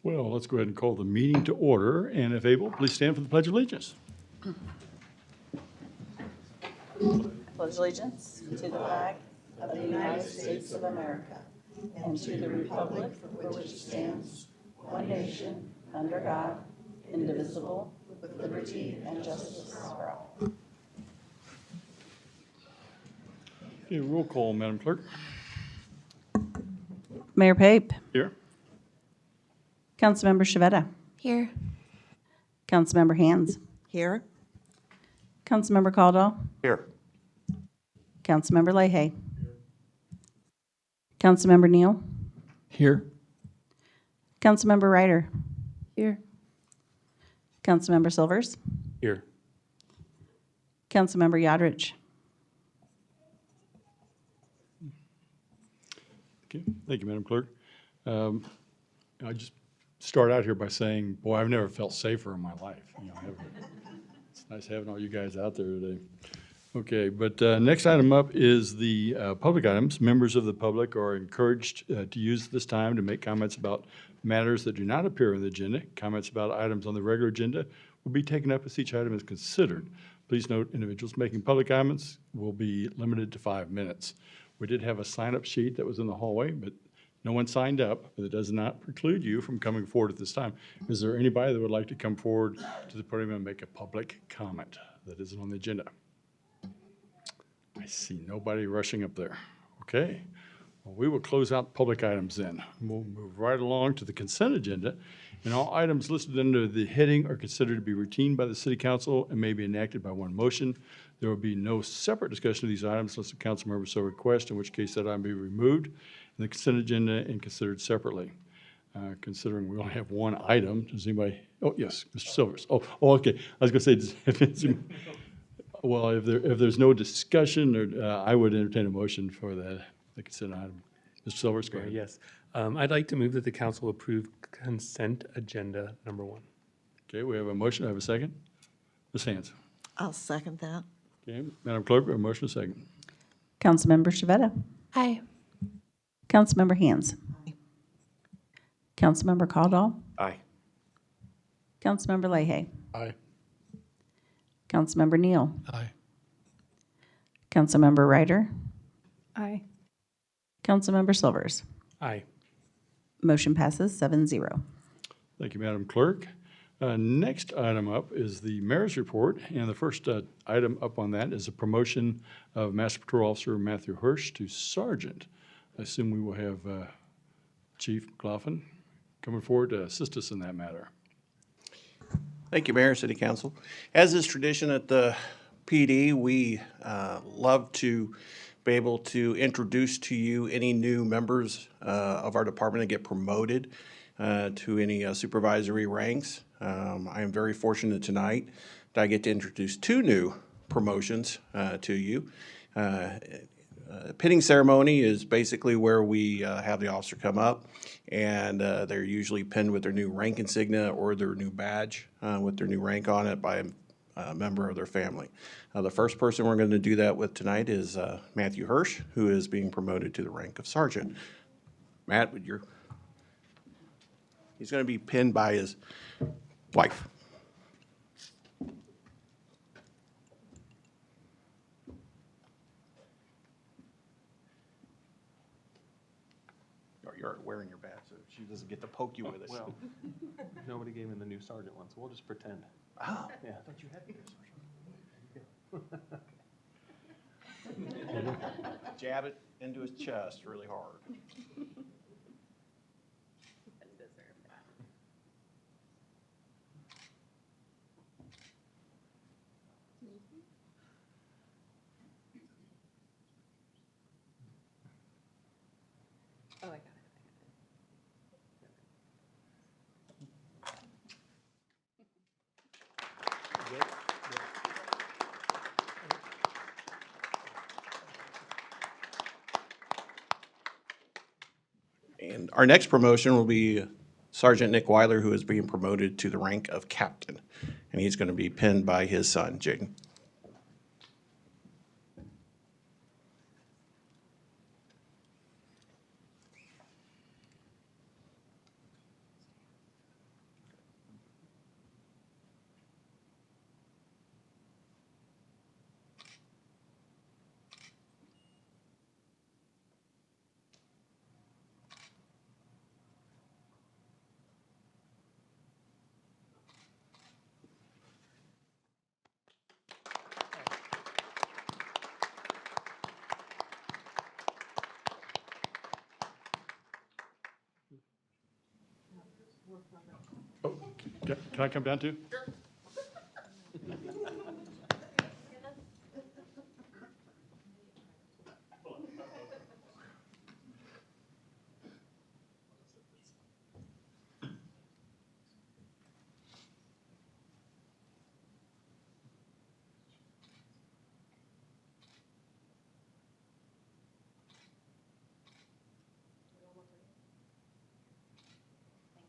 Well, let's go ahead and call the meeting to order, and if able, please stand for the Pledge of Allegiance. Pledge allegiance to the flag of the United States of America and to the republic for which it stands, one nation, under God, indivisible, with liberty and justice for all. Okay, roll call, Madam Clerk. Mayor Pape, Here. Councilmember Shavetta, Here. Councilmember Hands, Here. Councilmember Caldwell, Here. Councilmember Leahy, Councilmember Neal, Here. Councilmember Ryder, Here. Councilmember Silvers, Here. Councilmember Yodrich. Okay, thank you, Madam Clerk. I just start out here by saying, boy, I've never felt safer in my life. Ever. It's nice having all you guys out there today. Okay, but next item up is the public items. Members of the public are encouraged to use this time to make comments about matters that do not appear on the agenda. Comments about items on the regular agenda will be taken up as each item is considered. Please note, individuals making public comments will be limited to 5 minutes. We did have a sign-up sheet that was in the hallway, but no one signed up, but it does not preclude you from coming forward at this time. Is there anybody that would like to come forward to the podium and make a public comment that isn't on the agenda? I see nobody rushing up there. Okay. Well, we will close out public items then. We'll move right along to the consent agenda. And all items listed under the heading are considered to be routine by the City Council and may be enacted by one motion. There will be no separate discussion of these items unless the council member so requests, in which case that item be removed in the consent agenda and considered separately. Considering we only have one item, does anybody? Oh, yes, Mr. Silvers. Oh, okay. I was going to say, if there's no discussion, or I would entertain a motion for the consent item. Mr. Silvers, go ahead. Yes. I'd like to move that the council approve consent agenda number 1. Okay, we have a motion. I have a second. Ms. Hands. I'll second that. Okay, Madam Clerk, we have a motion, a second. Councilmember Shavetta, Aye. Councilmember Hands, Councilmember Caldwell, Aye. Councilmember Leahy, Aye. Councilmember Neal, Aye. Councilmember Ryder, Aye. Councilmember Silvers. Aye. Motion passes 7-0. Thank you, Madam Clerk. Next item up is the mayor's report, and the first item up on that is a promotion of Master Patrol Officer Matthew Hirsch to Sergeant. I assume we will have Chief McLaughlin coming forward to assist us in that matter. Thank you, Mayor, City Council. As is tradition at the PD, we love to be able to introduce to you any new members of our department that get promoted to any supervisory ranks. I am very fortunate tonight that I get to introduce 2 new promotions to you. Pinning ceremony is basically where we have the officer come up, and they're usually pinned with their new rank insignia or their new badge with their new rank on it by a member of their family. The first person we're going to do that with tonight is Matthew Hirsch, who is being promoted to the rank of sergeant. Matt, he's going to be pinned by his wife. You're wearing your badge, so she doesn't get to poke you with it. Well, nobody gave me the new sergeant one, so we'll just pretend. Oh, Yeah. I thought you had the Jab it into his chest really hard. Oh, I got it. And our next promotion will be Sergeant Nick Weiler, who is being promoted to the rank of captain. And he's going to be pinned by his son, Jaden. Oh, can I come down too?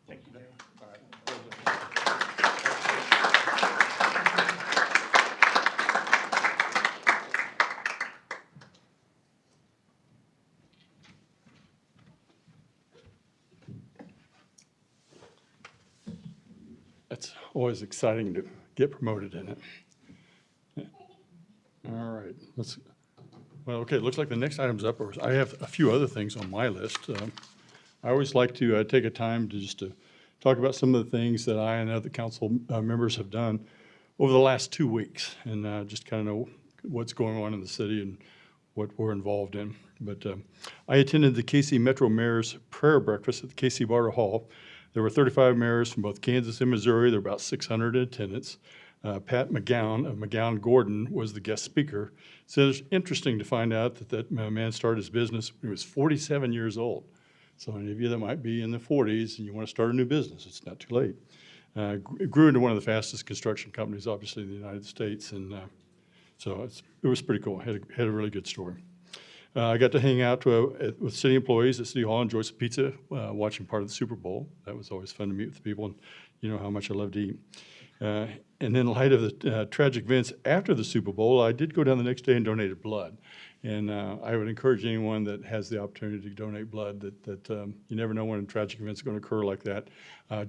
Thank you, Dan. It's always exciting to get promoted in it. All right, well, okay, it looks like the next item's up. I have a few other things on my list. I always like to take a time to talk about some of the things that I and other council members have done over the last 2 weeks, and just kind of know what's going on in the city and what we're involved in. But I attended the KC Metro Mayor's Prayer Breakfast at the KC Barter Hall. There were 35 mayors from both Kansas and Missouri. There were about 600 in attendance. Pat McGowan of McGowan Gordon was the guest speaker. So it's interesting to find out that man started his business when he was 47 years old. So any of you that might be in the 40s and you want to start a new business, it's not too late. It grew into one of the fastest construction companies, obviously, in the United States. And so it was pretty cool. Had a really good story. I got to hang out with city employees at City Hall, enjoy some pizza, watching part of the Super Bowl. That was always fun to meet with the people, and you know how much I love to eat. And in light of the tragic events after the Super Bowl, I did go down the next day and donated blood. And I would encourage anyone that has the opportunity to donate blood that you never know when a tragic event's going to occur like that.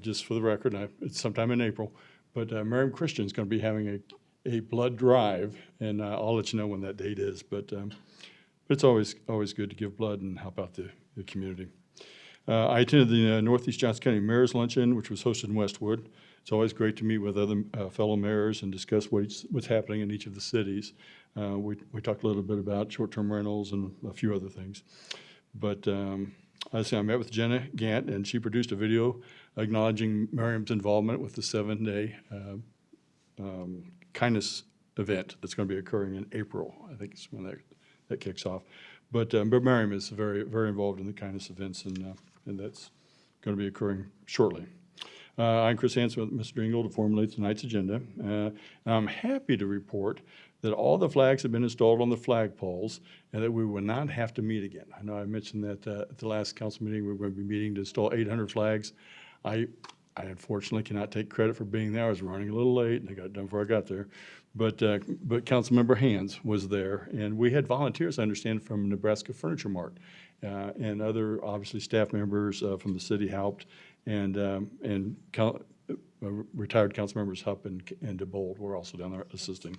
Just for the record, it's sometime in April, but Merriam Christian is going to be having a blood drive, and I'll let you know when that date is. But it's always good to give blood and help out the community. I attended the Northeast Johnson County Mayor's Luncheon, which was hosted in Westwood. It's always great to meet with other fellow mayors and discuss what's happening in each of the cities. We talked a little bit about short-term rentals and a few other things. But I met with Jenna Gant, and she produced a video acknowledging Merriam's involvement with the 7-day kindness event that's going to be occurring in April. I think it's when that kicks off. But Merriam is very, very involved in the kindness events, and that's going to be occurring shortly. I'm Chris Hansen with Mr. Engel to formulate tonight's agenda. And I'm happy to report that all the flags have been installed on the flagpoles and that we will not have to meet again. I know I mentioned that at the last council meeting we were going to be meeting to install 800 flags. I unfortunately cannot take credit for being there. I was running a little late and I got it done before I got there. But Councilmember Hands was there, and we had volunteers, I understand, from Nebraska Furniture Mart, and other, obviously, staff members from the city helped, and retired council members Hupp and DeBold were also down there assisting,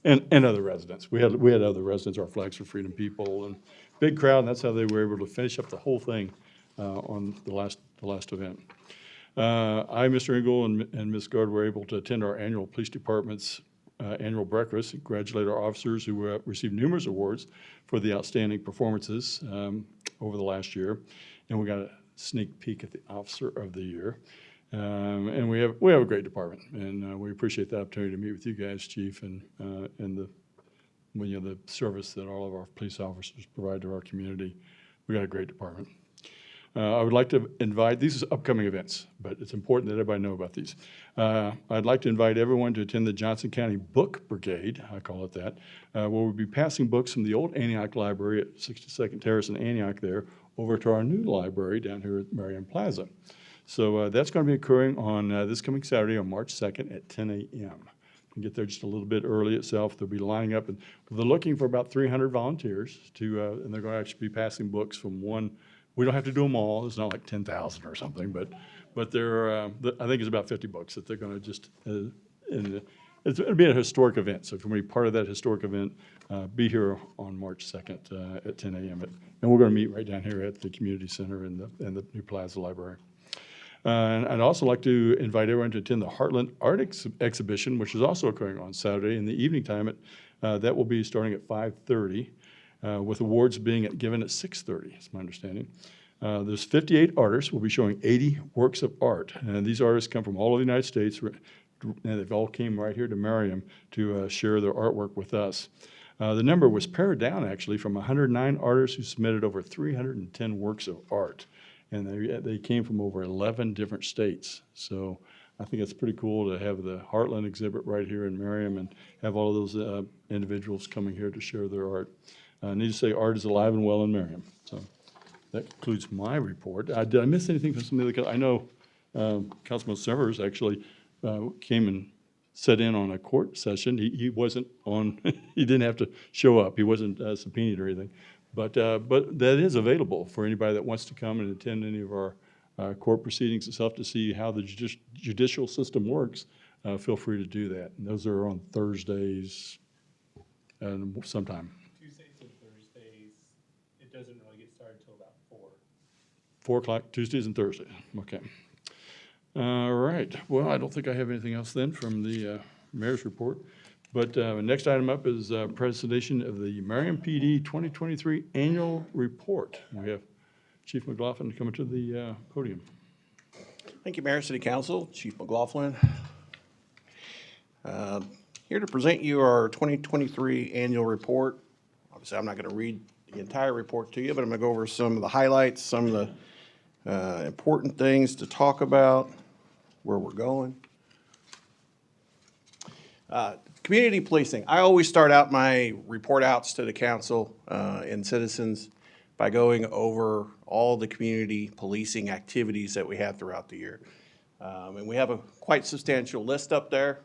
and other residents. We had other residents, our Flags for Freedom people, and big crowd, and that's how they were able to finish up the whole thing on the last event. I, Mr. Engel, and Ms. Gard were able to attend our annual police department's annual breakfast, congratulate our officers who received numerous awards for the outstanding performances over the last year, and we got a sneak peek at the Officer of the Year. And we have a great department, and we appreciate the opportunity to meet with you guys, Chief, and the service that all of our police officers provide to our community. We got a great department. I would like to invite, these are upcoming events, but it's important that everybody know about these. I'd like to invite everyone to attend the Johnson County Book Brigade, I call it that, where we'll be passing books from the old Antioch Library at 62nd Terrace in Antioch there over to our new library down here at Merriam Plaza. So that's going to be occurring on this coming Saturday on March 2nd at 10 a.m. You can get there just a little bit early itself. They'll be lining up, and they're looking for about 300 volunteers and they're going to actually be passing books from one. We don't have to do them all. It's not like 10,000 or something, but there I think it's about 50 books that they're going to just, it'll be a historic event. So if you want to be part of that historic event, be here on March 2nd at 10 a.m. And we're going to meet right down here at the community center in the new Plaza Library. And I'd also like to invite everyone to attend the Heartland Art Exhibition, which is also occurring on Saturday in the evening time. That will be starting at 5:30. With awards being given at 6:30, is my understanding. There's 58 artists. We'll be showing 80 works of art. And these artists come from all over the United States, and they've all came right here to Merriam to share their artwork with us. The number was pared down, actually, from 109 artists who submitted over 310 works of art. And they came from over 11 different states. So I think it's pretty cool to have the Heartland exhibit right here in Merriam and have all of those individuals coming here to share their art. I need to say art is alive and well in Merriam. So that concludes my report. Did I miss anything from some of the, I know Councilman Severs actually came and sat in on a court session. He wasn't on, he didn't have to show up. He wasn't subpoenaed or anything. But that is available for anybody that wants to come and attend any of our court proceedings itself to see how the judicial system works. Feel free to do that. And those are on Thursdays sometime. Tuesdays and Thursdays, it doesn't really get started till about 4. 4 o'clock, Tuesdays and Thursdays. Okay. All right. Well, I don't think I have anything else then from the mayor's report. But next item up is presentation of the Merriam PD 2023 annual report. We have Chief McLaughlin coming to the podium. Thank you, Mayor, City Council, Chief McLaughlin. Here to present you our 2023 annual report. Obviously, I'm not going to read the entire report to you, but I'm going to go over some of the highlights, some of the important things to talk about, where we're going. Community policing. I always start out my report outs to the council and citizens by going over all the community policing activities that we have throughout the year. And we have a quite substantial list up there.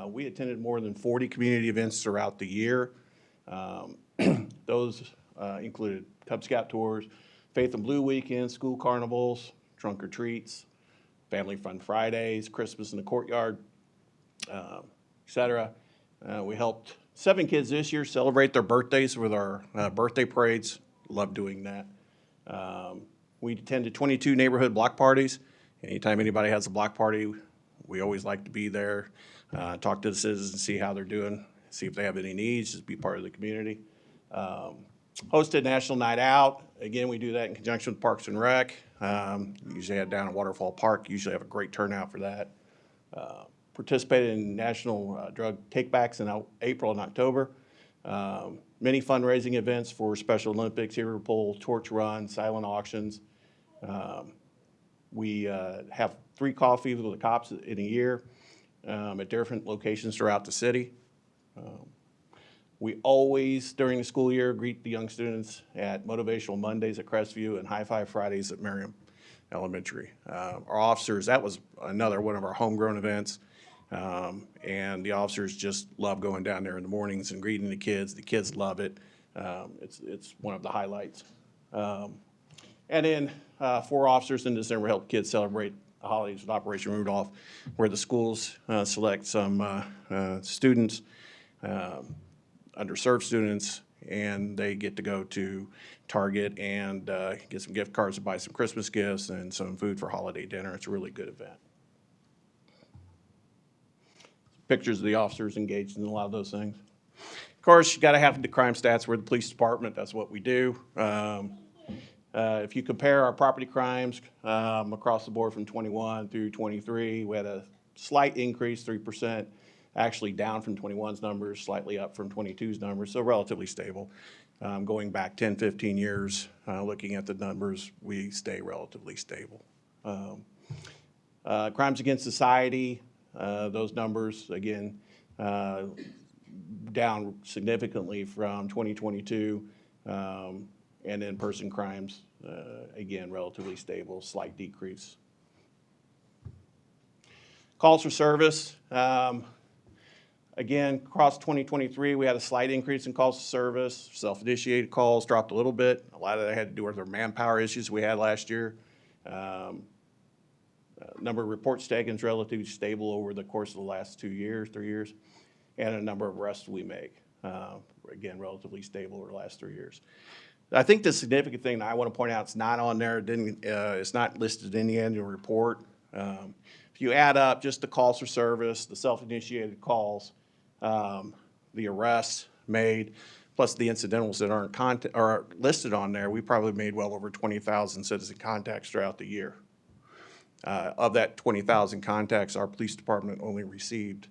We attended more than 40 community events throughout the year. Those included Cub Scout tours, Faith and Blue Weekend, school carnivals, trunk or treats, Family Fun Fridays, Christmas in the Courtyard, etc. We helped 7 kids this year celebrate their birthdays with our birthday parades. Love doing that. We attended 22 neighborhood block parties. Anytime anybody has a block party, we always like to be there, talk to the citizens and see how they're doing, see if they have any needs, just be part of the community. Hosted National Night Out. Again, we do that in conjunction with Parks and Rec. Usually head down at Waterfall Park. Usually have a great turnout for that. Participated in national drug takebacks in April and October. Many fundraising events for Special Olympics, hero poll, torch run, silent auctions. We have 3 coffees with the cops in a year at different locations throughout the city. We always, during the school year, greet the young students at Motivational Mondays at Crestview and High Five Fridays at Merriam Elementary. Our officers, that was another one of our homegrown events. And the officers just love going down there in the mornings and greeting the kids. The kids love it. It's one of the highlights. And then 4 officers in December helped kids celebrate the holidays with Operation Rudolph, where the schools select some students, underserved students, and they get to go to Target and get some gift cards to buy some Christmas gifts and some food for holiday dinner. It's a really good event. Pictures of the officers engaged in a lot of those things. Of course, you got to have the crime stats. We're the police department. That's what we do. If you compare our property crimes across the board from 21 through 23, we had a slight increase, 3%, actually down from 21's numbers, slightly up from 22's numbers, so relatively stable. Going back 10, 15 years, looking at the numbers, we stay relatively stable. Crimes against society, those numbers, again, down significantly from 2022. And in-person crimes, again, relatively stable, slight decrease. Calls for service. Again, across 2023, we had a slight increase in calls for service. Self-initiated calls dropped a little bit. A lot of that had to do with our manpower issues we had last year. Number of reports taken is relatively stable over the course of the last 2 years, 3 years. And a number of arrests we make, again, relatively stable over the last 3 years. I think the significant thing that I want to point out, it's not on there, it's not listed in the annual report. If you add up just the calls for service, the self-initiated calls, the arrests made, plus the incidentals that aren't are listed on there, we probably made well over 20,000 citizen contacts throughout the year. Of that 20,000 contacts, our police department only received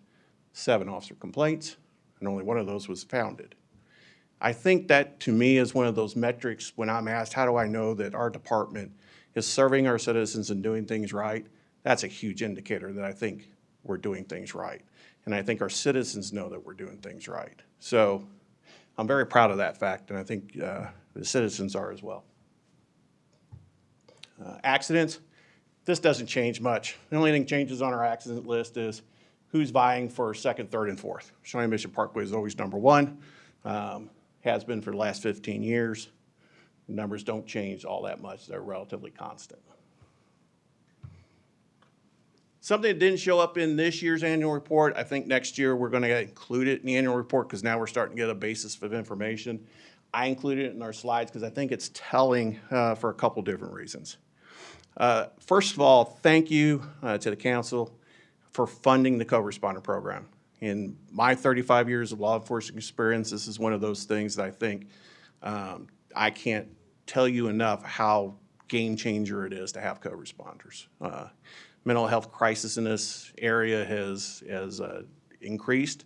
7 officer complaints, and only one of those was founded. I think that, to me, is one of those metrics when I'm asked, how do I know that our department is serving our citizens and doing things right? That's a huge indicator that I think we're doing things right. And I think our citizens know that we're doing things right. So I'm very proud of that fact, and I think the citizens are as well. Accidents, this doesn't change much. The only thing changes on our accident list is who's vying for second, third, and fourth. Shawnee Mission Parkway is always number 1, has been for the last 15 years. The numbers don't change all that much. They're relatively constant. Something that didn't show up in this year's annual report, I think next year we're going to include it in the annual report because now we're starting to get a basis of information. I included it in our slides because I think it's telling for a couple different reasons. First of all, thank you to the council for funding the co-responder program. In my 35 years of law enforcement experience, this is one of those things that I think I can't tell you enough how game changer it is to have co-responders. Mental health crisis in this area has increased.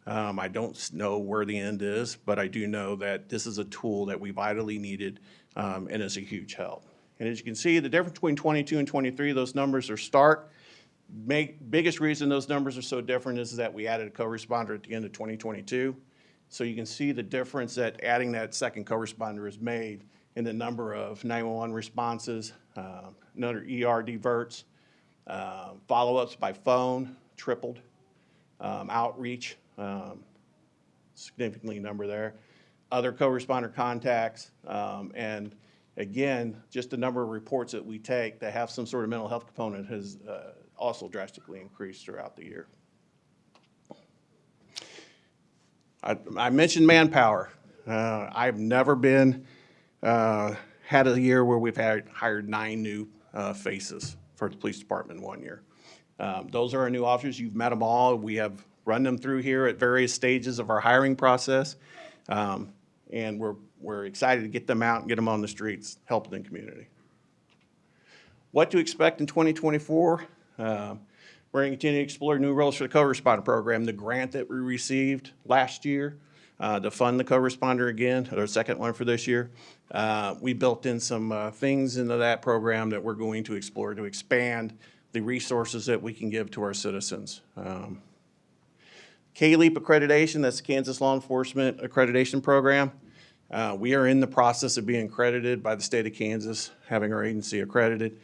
I don't know where the end is, but I do know that this is a tool that we vitally needed and is a huge help. And as you can see, the difference between 22 and 23, those numbers are stark. Biggest reason those numbers are so different is that we added a co-responder at the end of 2022. So you can see the difference that adding that second co-responder has made in the number of 911 responses, another ER diverts, follow-ups by phone, tripled, outreach, significantly number there, other co-responder contacts, and again, just the number of reports that we take that have some sort of mental health component has also drastically increased throughout the year. I mentioned manpower. I've never had a year where we've hired 9 new faces for the police department in 1 year. Those are our new officers. You've met them all. We have run them through here at various stages of our hiring process. And we're excited to get them out and get them on the streets, helping the community. What to expect in 2024? We're going to continue to explore new roles for the co-responder program. The grant that we received last year to fund the co-responder again, our second one for this year, we built in some things into that program that we're going to explore to expand the resources that we can give to our citizens. K-LEAP accreditation, that's the Kansas Law Enforcement Accreditation Program. We are in the process of being accredited by the state of Kansas, having our agency accredited.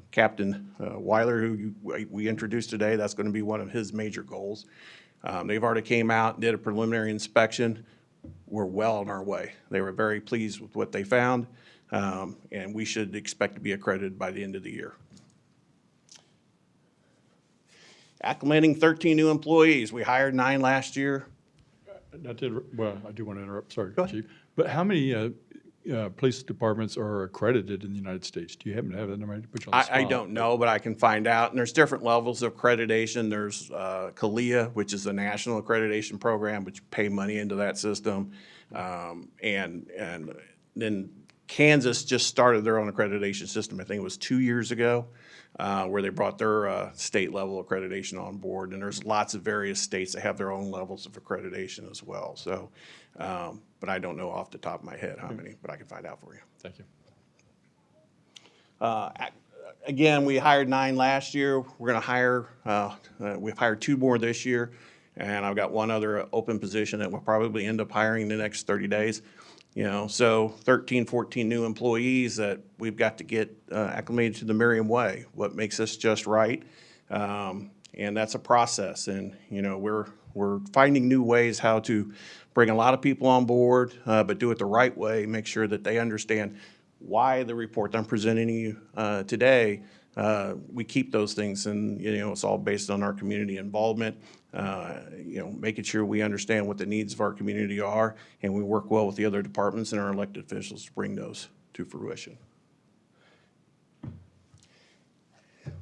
Captain Weiler, who we introduced today, that's going to be one of his major goals. They've already came out and did a preliminary inspection. We're well on our way. They were very pleased with what they found, and we should expect to be accredited by the end of the year. Acclimating 13 new employees. We hired 9 last year. I do want to interrupt, sorry, Go ahead. Chief. But how many police departments are accredited in the United States? Do you happen to have that number? To put you on the I spot. don't know, but I can find out. And there's different levels of accreditation. There's CALIA, which is a national accreditation program, which pay money into that system. And then Kansas just started their own accreditation system. I think it was 2 years ago, where they brought their state level accreditation on board. And there's lots of various states that have their own levels of accreditation as well. So, but I don't know off the top of my head how many, but I can find out for you. Thank you. Again, we hired 9 last year. We're going to hire, we've hired 2 more this year, and I've got 1 other open position that we'll probably end up hiring in the next 30 days. You know, so 13, 14 new employees that we've got to get acclimated to the Merriam way, what makes us just right. And that's a process. And, you know, we're finding new ways how to bring a lot of people on board, but do it the right way, make sure that they understand why the report I'm presenting to you today, we keep those things, and you know, it's all based on our community involvement, you know, making sure we understand what the needs of our community are, and we work well with the other departments and our elected officials to bring those to fruition.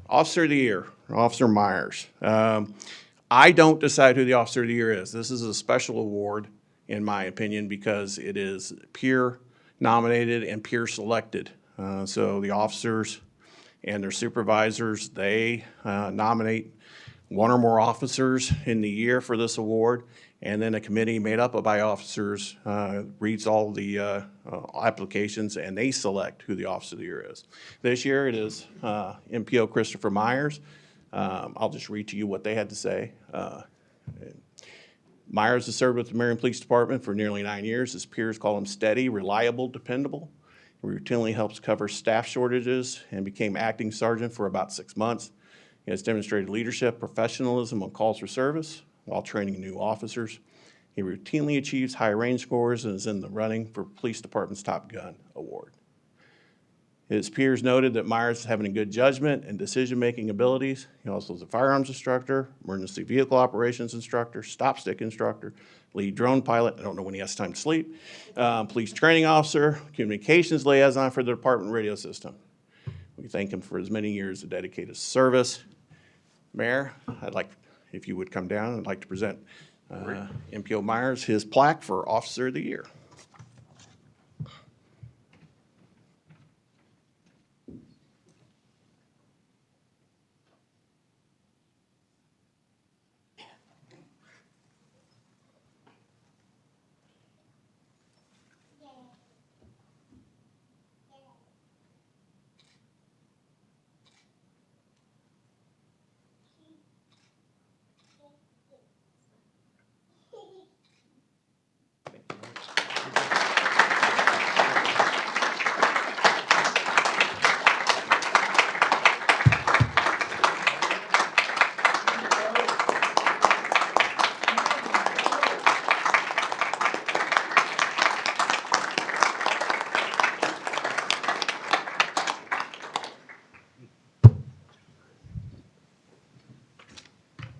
Officer of the Year, Officer Myers. I don't decide who the Officer of the Year is. This is a special award, in my opinion, because it is peer nominated and peer selected. So the officers and their supervisors, they nominate one or more officers in the year for this award, and then a committee made up by officers reads all the applications, and they select who the Officer of the Year is. This year it is MPO Christopher Myers. I'll just read to you what they had to say. Myers has served with the Merriam Police Department for nearly 9 years. His peers call him steady, reliable, dependable. He routinely helps cover staff shortages and became acting sergeant for about 6 months. He has demonstrated leadership, professionalism on calls for service while training new officers. He routinely achieves high range scores and is in the running for Police Department's Top Gun Award. His peers noted that Myers is having good judgment and decision-making abilities. He also is a firearms instructor, emergency vehicle operations instructor, stop stick instructor, lead drone pilot, I don't know when he has time to sleep, police training officer, communications liaison for the department radio system. We thank him for his many years of dedicated service. Mayor, I'd like, if you would come down, I'd like to present MPO Myers his plaque for Officer of the Year.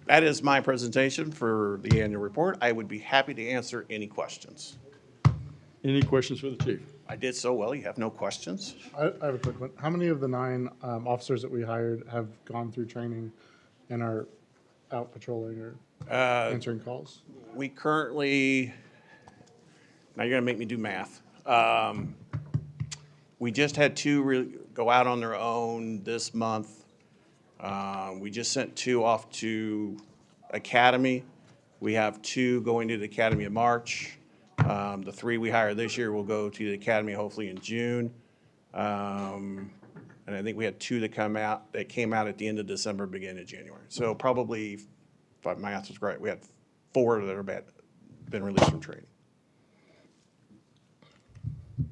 That is my presentation for the annual report. I would be happy to answer any questions. Any questions for the chief? I did so well, you have no questions? I have a quick one. How many of the 9 officers that we hired have gone through training and are out patrolling or answering calls? We currently, now you're gonna make me do math. We just had 2 go out on their own this month. We just sent 2 off to academy. We have 2 going to the academy in March. The 3 we hired this year will go to the academy hopefully in June. And I think we had 2 that came out at the end of December, beginning of January. So probably, if my math is right, we had 4 that are been released from training.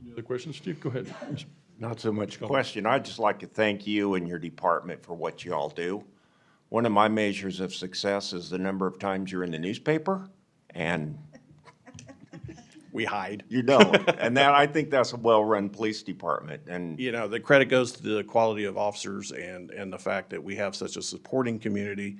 Any other questions, Steve? Go ahead. Not so much a question. I'd just like to thank you and your department for what you all do. One of my measures of success is the number of times you're in the newspaper, and We hide. you don't. And that, I think that's a well-run police department, and You know, the credit goes to the quality of officers and the fact that we have such a supporting community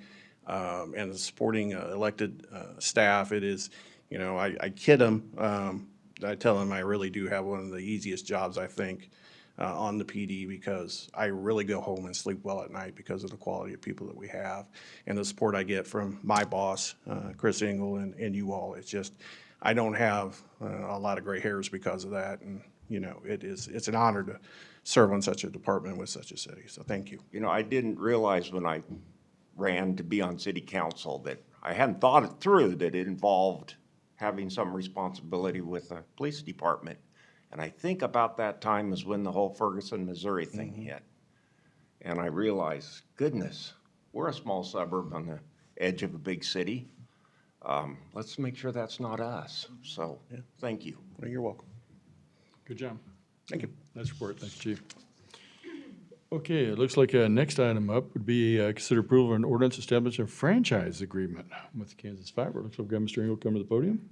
and the supporting elected staff. It is, you know, I kid them. I tell them I really do have one of the easiest jobs, I think, on the PD, because I really go home and sleep well at night because of the quality of people that we have and the support I get from my boss, Chris Engel, and you all. It's just, I don't have a lot of gray hairs because of that. And, you know, it's an honor to serve on such a department with such a city. So thank you. you know, I didn't realize when I ran to be on city council that I hadn't thought it through, that it involved having some responsibility with the police department. And I think about that time is when the whole Ferguson, Missouri thing hit. And I realized, goodness, we're a small suburb on the edge of a big city. Let's make sure that's not us. So, thank you. Well, you're welcome. Good job. Thank you. Nice report. Thanks, chief. Okay, it looks like next item up would be consider approval of an ordinance establishing a franchise agreement with Kansas Fiber. Looks like we've got Mr. Engel come to the podium.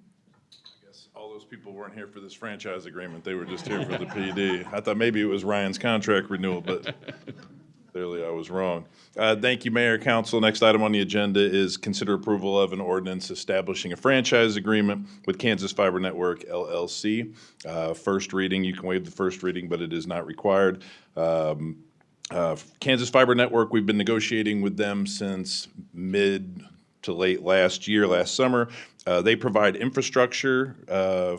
All those people weren't here for this franchise agreement. They were just here for the PD. I thought maybe it was Ryan's contract renewal, but clearly I was wrong. Thank you, Mayor, Council. Next item on the agenda is consider approval of an ordinance establishing a franchise agreement with Kansas Fiber Network LLC. First reading, you can waive the first reading, but it is not required. Kansas Fiber Network, we've been negotiating with them since to late last summer. They provide infrastructure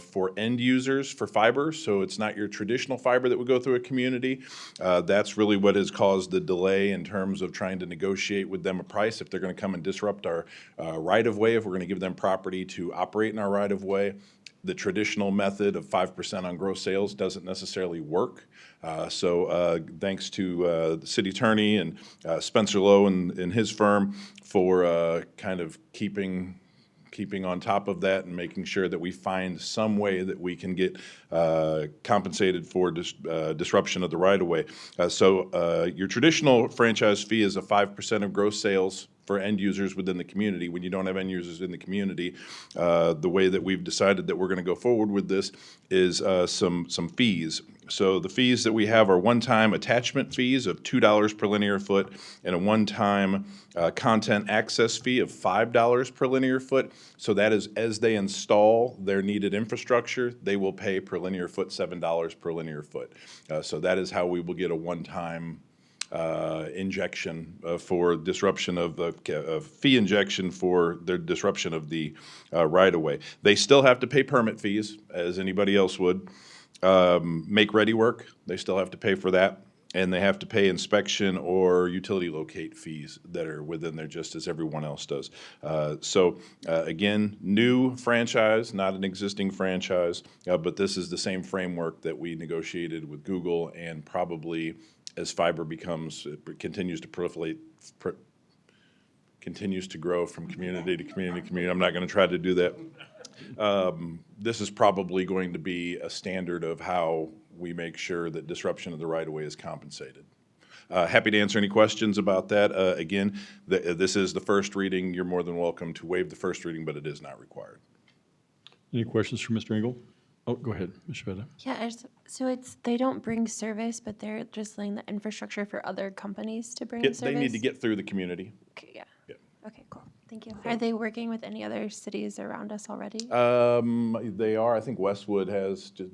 for end users for fiber, so it's not your traditional fiber that would go through a community. That's really what has caused the delay in terms of trying to negotiate with them a price if they're going to come and disrupt our right-of-way, if we're going to give them property to operate in our right-of-way. The traditional method of 5% on gross sales doesn't necessarily work. So thanks to the city attorney and Spencer Lowe and his firm for kind of keeping on top of that and making sure that we find some way that we can get compensated for disruption of the right-of-way. So your traditional franchise fee is a 5% of gross sales for end users within the community. When you don't have end users in the community, the way that we've decided that we're going to go forward with this is some fees. So the fees that we have are one-time attachment fees of $2 per linear foot and a one-time content access fee of $5 per linear foot. So that is, as they install their needed infrastructure, they will pay per linear foot $7 per linear foot. So that is how we will get a one-time injection for disruption of the fee injection for the disruption of the right-of-way. They still have to pay permit fees, as anybody else would. Make ready work, they still have to pay for that, and they have to pay inspection or utility locate fees that are within there just as everyone else does. So again, new franchise, not an existing franchise, but this is the same framework that we negotiated with Google, and probably as fiber continues to proliferate, continues to grow from community to community to community. I'm not going to try to do that. This is probably going to be a standard of how we make sure that disruption of the right-of-way is compensated. Happy to answer any questions about that. Again, this is the first reading. You're more than welcome to waive the first reading, but it is not required. Any questions for Mr. Engel? Oh, go ahead, Ms. Shveta. Yeah, so they don't bring service, but they're just laying the infrastructure for other companies to bring service? They need to get through the community. Okay, yeah. Yeah. Okay, cool. Thank you. Are they working with any other cities around us already? They are. I think Westwood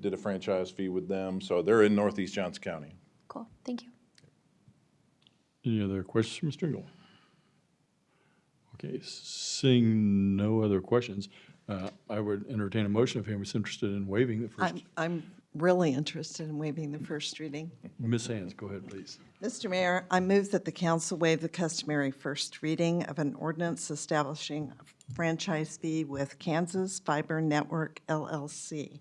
did a franchise fee with them, so they're in Northeast Johnson County. Cool, thank you. Any other questions for Mr. Engel? Okay, seeing no other questions, I would entertain a motion if anyone's interested in waiving the first. I'm really interested in waiving the first reading. Ms. Sands, go ahead, please. Mr. Mayor, I move that the council waive the customary first reading of an ordinance establishing a franchise fee with Kansas Fiber Network LLC.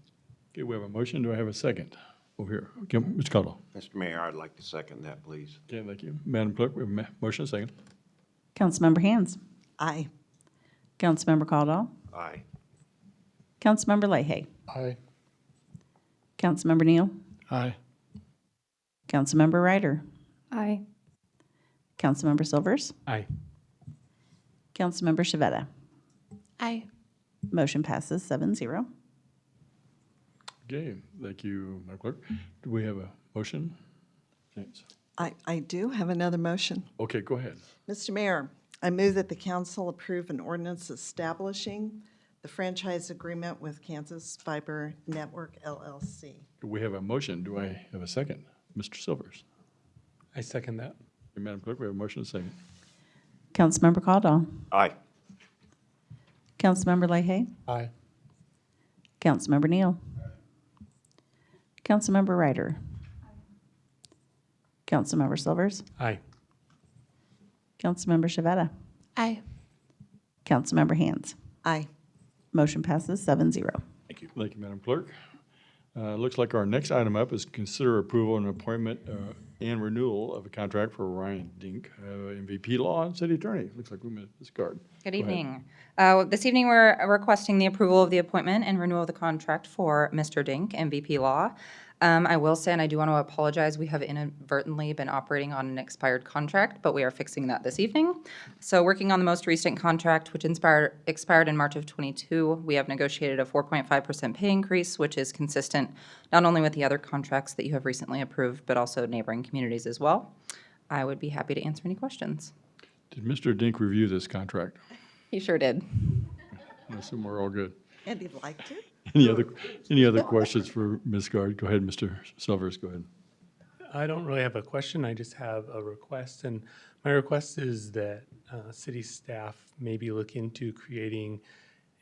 Okay, we have a motion. Do I have a second? Over here. Okay, Mr. Caldwell. Mr. Mayor, I'd like to second that, please. Okay, thank you. Madam Clerk, we have a motion, a second. Councilmember Hands. Aye. Councilmember Caldwell. Aye. Councilmember Leahy. Aye. Councilmember Neal. Aye. Councilmember Ryder. Aye. Councilmember Silvers. Aye. Councilmember Shveta. Aye. Motion passes 7-0. Okay, thank you, Madam Clerk. Do we have a motion? Thanks. I do have another motion. Okay, go ahead. Mr. Mayor, I move that the council approve an ordinance establishing the franchise agreement with Kansas Fiber Network LLC. Do we have a motion? Do I have a second? Mr. Silvers. I second that. Okay, Madam Clerk, we have a motion, a second. Councilmember Caldwell. Aye. Councilmember Leahy. Aye. Councilmember Neal. Councilmember Ryder. Councilmember Silvers. Aye. Councilmember Shveta. Aye. Councilmember Hands. Aye. Motion passes 7-0. Thank you. Thank you, Madam Clerk. Looks like our next item up is consider approval and appointment and renewal of a contract for Ryan Dink, MVP Law and City Attorney. Looks like we missed this card. Good Go ahead. evening. This evening, we're requesting the approval of the appointment and renewal of the contract for Mr. Dink, MVP Law. I will say, and I do want to apologize, we have inadvertently been operating on an expired contract, but we are fixing that this evening. So working on the most recent contract, which expired in March of 22, we have negotiated a 4.5% pay increase, which is consistent not only with the other contracts that you have recently approved, but also neighboring communities as well. I would be happy to answer any questions. Did Mr. Dink review this contract? He sure did. I assume we're all good. And he'd like to? Any other questions for Ms. Guard? Go ahead, Mr. Silvers, go ahead. I don't really have a question. I just have a request. And my request is that city staff maybe look into creating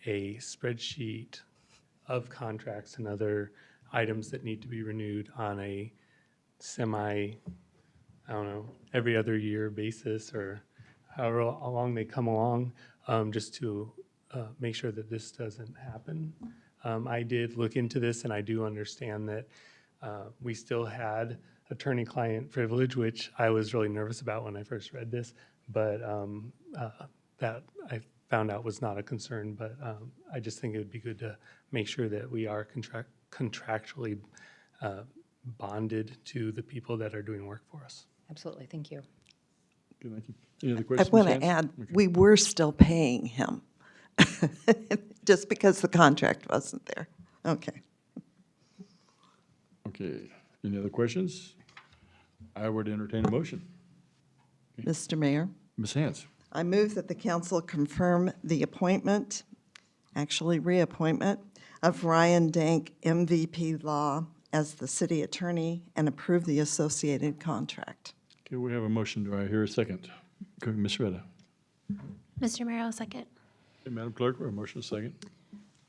a spreadsheet of contracts and other items that need to be renewed on a I don't know, every other year basis or however along they come along, just to make sure that this doesn't happen. I did look into this and I do understand that we still had attorney-client privilege, which I was really nervous about when I first read this, but that I found out was not a concern. But I just think it would be good to make sure that we are contractually bonded to the people that are doing work for us. Absolutely, thank you. Good, thank you. Any other I questions? want Ms. to Hans? add, we were still paying him, just because the contract wasn't there. Okay. Okay, any other questions? I would entertain a motion. Mr. Mayor, Ms. Hans? I move that the council confirm the appointment, actually reappointment, of Ryan Dank, MVP Law, as the city attorney and approve the associated contract. Okay, we have a motion. Do I hear a second? Okay, Ms. Retta. Mr. Mayor, I'll second. Okay, Madam Clerk, we have a motion, a second.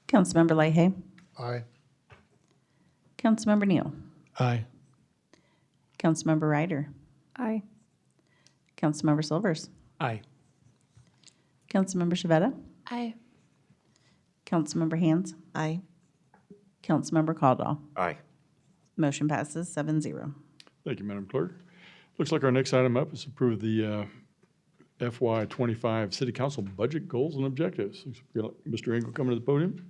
Councilmember Leahy, Aye. Councilmember Neal, Aye. Councilmember Ryder, Aye. Councilmember Silvers, Aye. Councilmember Shavetta, Aye. Councilmember Hands, Aye. Councilmember Caldwell. Aye. Motion passes 7-0. Thank you, Madam Clerk. Looks like our next item up is approve the FY '25 City Council budget goals and objectives. We got Mr. Engel coming to the podium.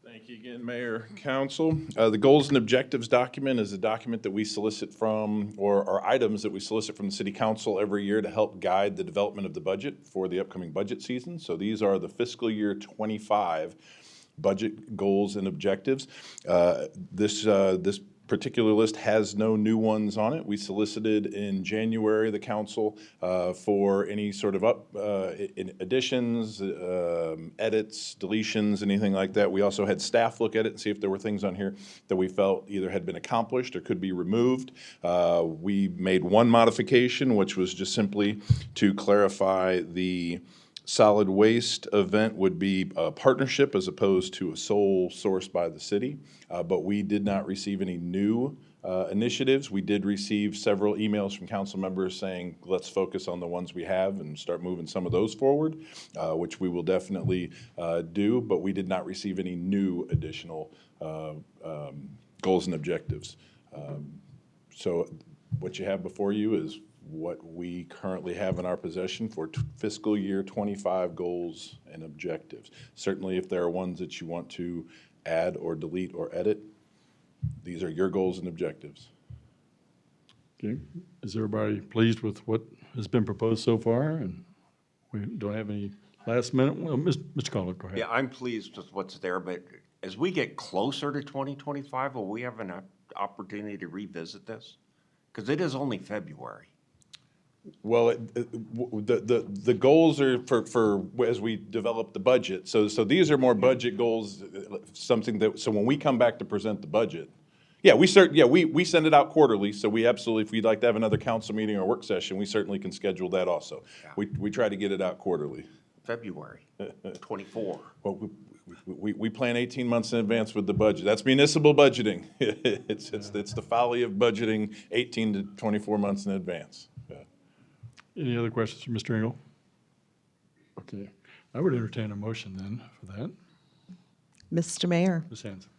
Thank you again, Mayor, Council. The goals and objectives document is a document that we solicit from, or are items that we solicit from the City Council every year to help guide the development of the budget for the upcoming budget season. So these are the fiscal year '25 budget goals and objectives. This particular list has no new ones on it. We solicited in January the council for any sort of additions, edits, deletions, anything like that. We also had staff look at it and see if there were things on here that we felt either had been accomplished or could be removed. We made one modification, which was just simply to clarify the solid waste event would be a partnership as opposed to a sole source by the city. But we did not receive any new initiatives. We did receive several emails from council members saying, let's focus on the ones we have and start moving some of those forward, which we will definitely do. But we did not receive any new additional goals and objectives. So what you have before you is what we currently have in our possession for fiscal year '25 goals and objectives. Certainly, if there are ones that you want to add or delete or edit, these are your goals and objectives. Okay, is everybody pleased with what has been proposed so far? And we don't have any last minute, well, Mr. Caldwell, go ahead. Yeah, I'm pleased with what's there, but as we get closer to 2025, will we have an opportunity to revisit this? Because it is only February. Well, the goals are for as we develop the budget. So these are more budget goals, something that, so when we come back to present the budget, we send it out quarterly. So we absolutely, if we'd like to have another council meeting or work session, we certainly can schedule that also. Yeah. We try to get it out quarterly. February 24. Well, we plan 18 months in advance with the budget. That's municipal budgeting. It's the folly of budgeting 18 to 24 months in advance. Any other questions for Mr. Engel? Okay, I would entertain a motion then for that. Mr. Mayor, Ms. Hanson.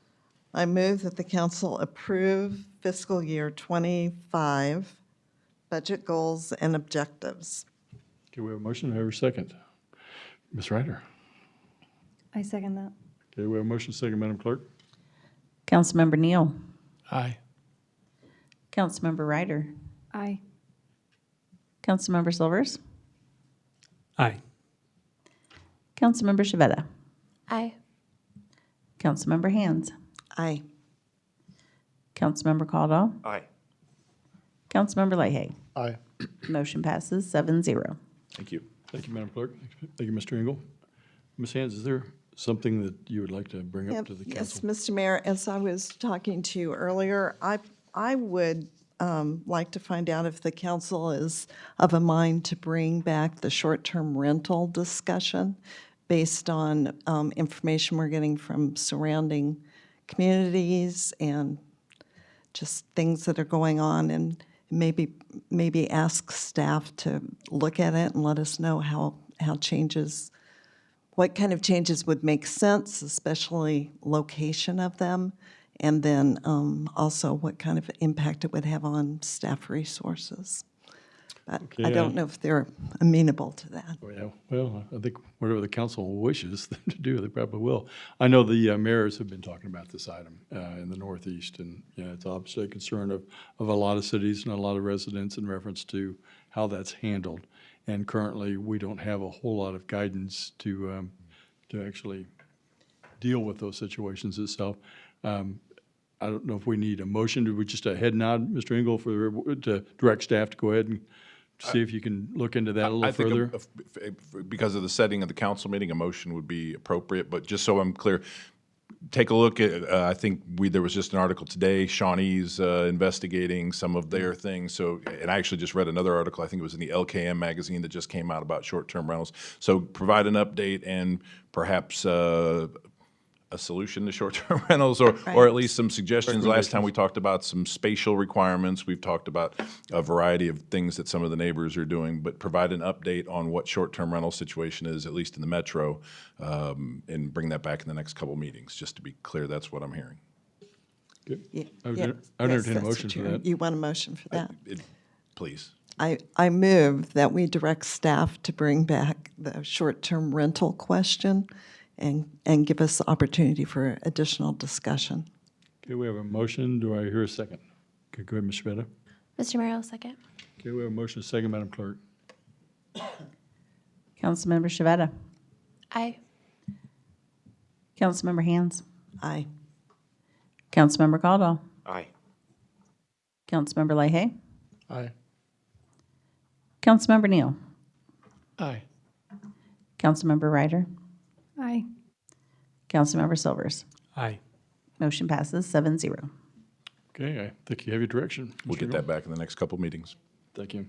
I move that the council approve fiscal year '25 budget goals and objectives. Okay, we have a motion, we have a second. Ms. Ryder. I second that. Okay, we have a motion, second, Madam Clerk. Councilmember Neal, Aye. Councilmember Ryder, Aye. Councilmember Silvers, Aye. Councilmember Shavetta, Aye. Councilmember Hands, Aye. Councilmember Caldwell, Aye. Councilmember Leahy. Aye. Motion passes 7-0. Thank you. Thank you, Madam Clerk. Thank you, Mr. Engel. Ms. Hands, is there something that you would like to bring up to the Yes, council? Mr. Mayor, as I was talking to you earlier, I I would like to find out if the council is of a mind to bring back the short-term rental discussion based on information we're getting from surrounding communities and just things that are going on, and maybe ask staff to look at it and let us know how changes, what kind of changes would make sense, especially location of them, and then also what kind of impact it would have on staff resources. But I Okay, don't know if they're amenable to that. Oh, yeah, well, I think whatever the council wishes them to do, they probably will. I know the mayors have been talking about this item in the Northeast, and yeah, it's obviously a concern of a lot of cities and a lot of residents in reference to how that's handled. And currently, we don't have a whole lot of guidance to actually deal with those situations itself. I don't know if we need a motion. Do we just a head nod, Mr. Engel, to direct staff to go ahead and see if you can look into that a I little think further? because of the setting of the council meeting, a motion would be appropriate, but just so I'm clear, take a look at, I think there was just an article today, Shawnee's investigating some of their things, so, and I actually just read another article, I think it was in the LKM magazine that just came out about short-term rentals. So provide an update and perhaps a solution to short-term rentals, or at least some suggestions. Last time we talked about some spatial requirements. We've talked about a variety of things that some of the neighbors are doing, but provide an update on what short-term rental situation is, at least in the metro, and bring that back in the next couple meetings. Just to be clear, that's what I'm hearing. Good. Yeah, I would yeah. entertain Yes, a motion that's for true. that. You want a motion for that? Please. I move that we direct staff to bring back the short-term rental question and give us the opportunity for additional discussion. Okay, we have a motion. Do I hear a second? Okay, go ahead, Ms. Shveta. Mr. Merrill, second. Okay, we have a motion, a second, Madam Clerk. Councilmember Shavetta. Aye. Councilmember Hands. Aye. Councilmember Caldwell. Aye. Councilmember Leahy. Aye. Councilmember Neal. Aye. Councilmember Ryder. Aye. Councilmember Silvers. Aye. Motion passes 7-0. Okay, I think you have your direction. We'll Mr. get Engel. that back in the next couple meetings. Thank you.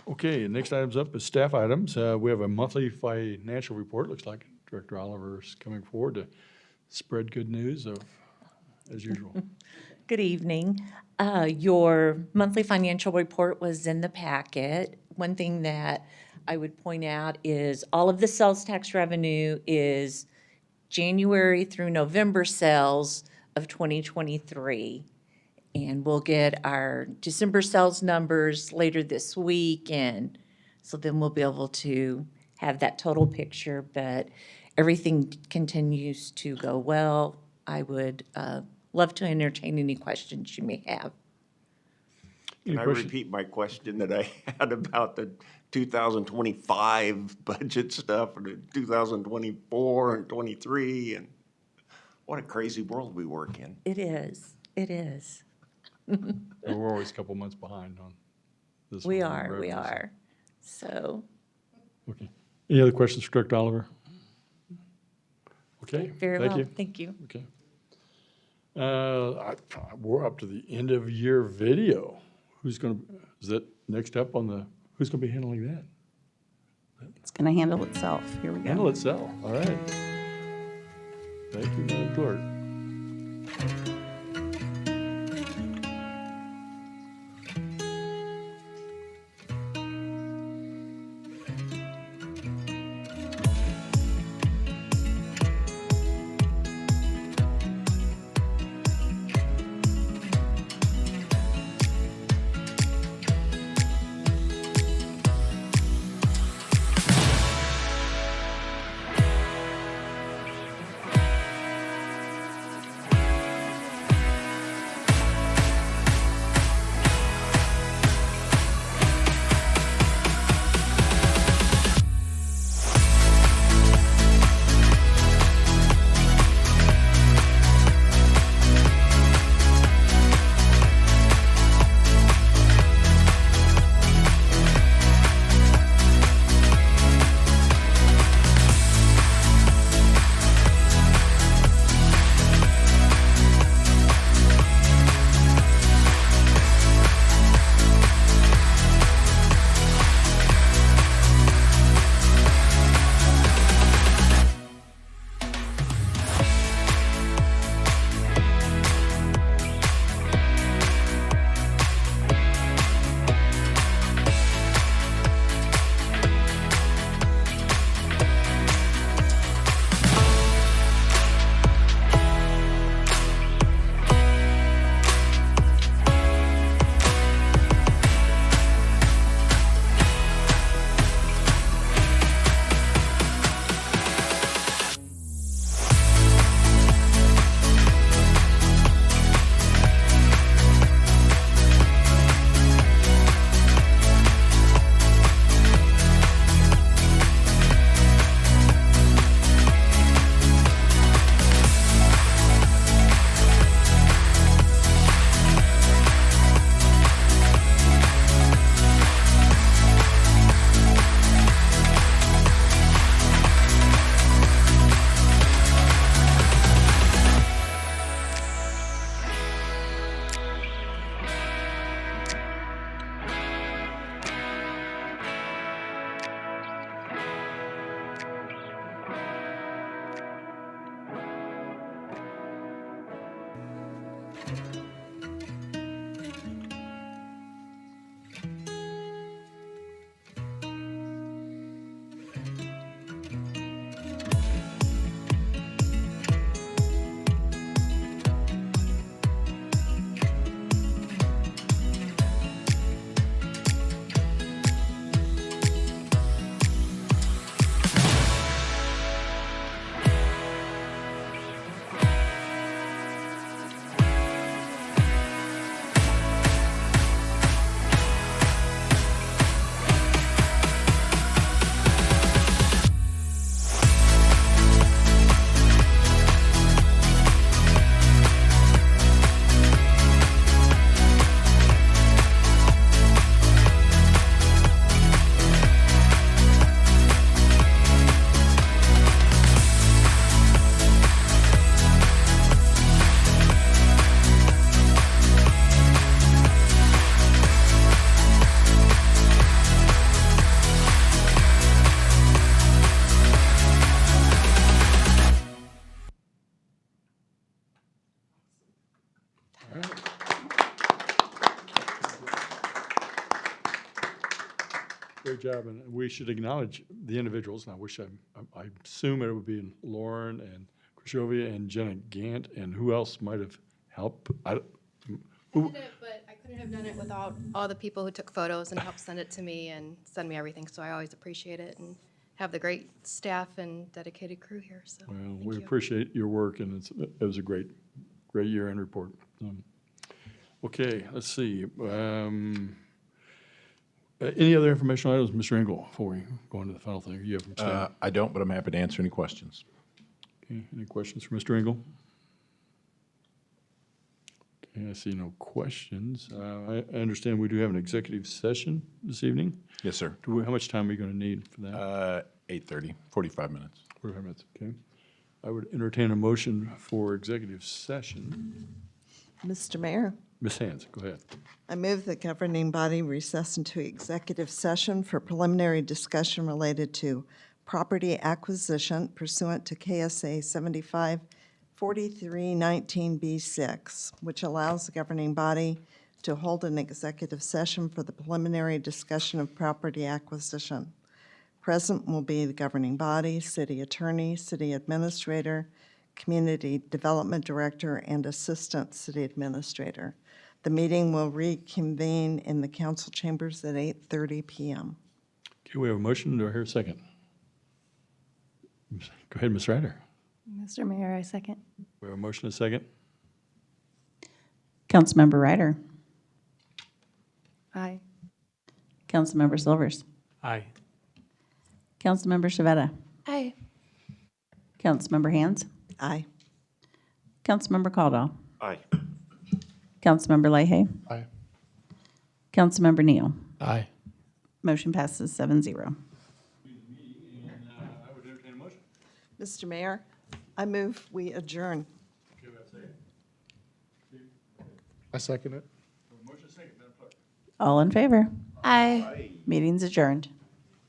Okay, next item's up is staff items. We have a monthly financial report. Looks like Director Oliver's coming forward to spread good news as usual. Good evening. Your monthly financial report was in the packet. One thing that I would point out is all of the sales tax revenue is January through November sales of 2023. And we'll get our December sales numbers later this week, and so then we'll be able to have that total picture, but everything continues to go well. I would love to entertain any questions you may have. Can I repeat my question that I had about the 2025 budget stuff, or the 2024 and 23, and what a crazy world we work in. It is, it is. We're always a couple months behind on this. We one, on are, we revenues. are. So, Okay. Any other questions for Director Oliver? Okay, very thank well, you. thank you. Okay. We're up to the end of year video. Is that next up on the, who's going to be handling that? It's going to handle itself. Here we go. Handle itself, all right. Thank you, Madam Clerk. Great job, and we should acknowledge the individuals, and I wish I assume it would be Lauren and Krishovia and Jenna Gant, and who else might have helped? I did it, but I couldn't have done it without all the people who took photos and helped send it to me and send me everything, so I always appreciate it and have the great staff and dedicated crew here, so Well, thank we you. appreciate your work, and it was a great year-end report. Okay, let's see. Any other informational items, Mr. Engel, before we go into the final thing? You have from staff? I don't, but I'm happy to answer any questions. Okay, any questions for Mr. Engel? Okay, I see no questions. I understand we do have an executive session this evening. Yes, sir. How much time are we going to need for that? 8:30, 45 minutes. 45 minutes, okay. I would entertain a motion for executive session. Mr. Mayor, Ms. Hands, go ahead. I move the governing body recess into executive session for preliminary discussion related to property acquisition pursuant to KSA 754319B6, which allows the governing body to hold an executive session for the preliminary discussion of property acquisition. Present will be the governing body, city attorney, city administrator, community development director, and assistant city administrator. The meeting will reconvene in the council chambers at 8:30 p.m. Okay, we have a motion. Do I hear a second? Go ahead, Ms. Ryder. Mr. Mayor, I second. We have a motion, and a second. Councilmember Ryder. Aye. Councilmember Silvers. Aye. Councilmember Shavetta. Aye. Councilmember Hands. Aye. Councilmember Caldwell. Aye. Councilmember Leahy. Aye. Councilmember Neal. Aye. Motion passes 7-0. Mr. Mayor, I move we adjourn. I second it. All in favor? Aye. Meeting's adjourned.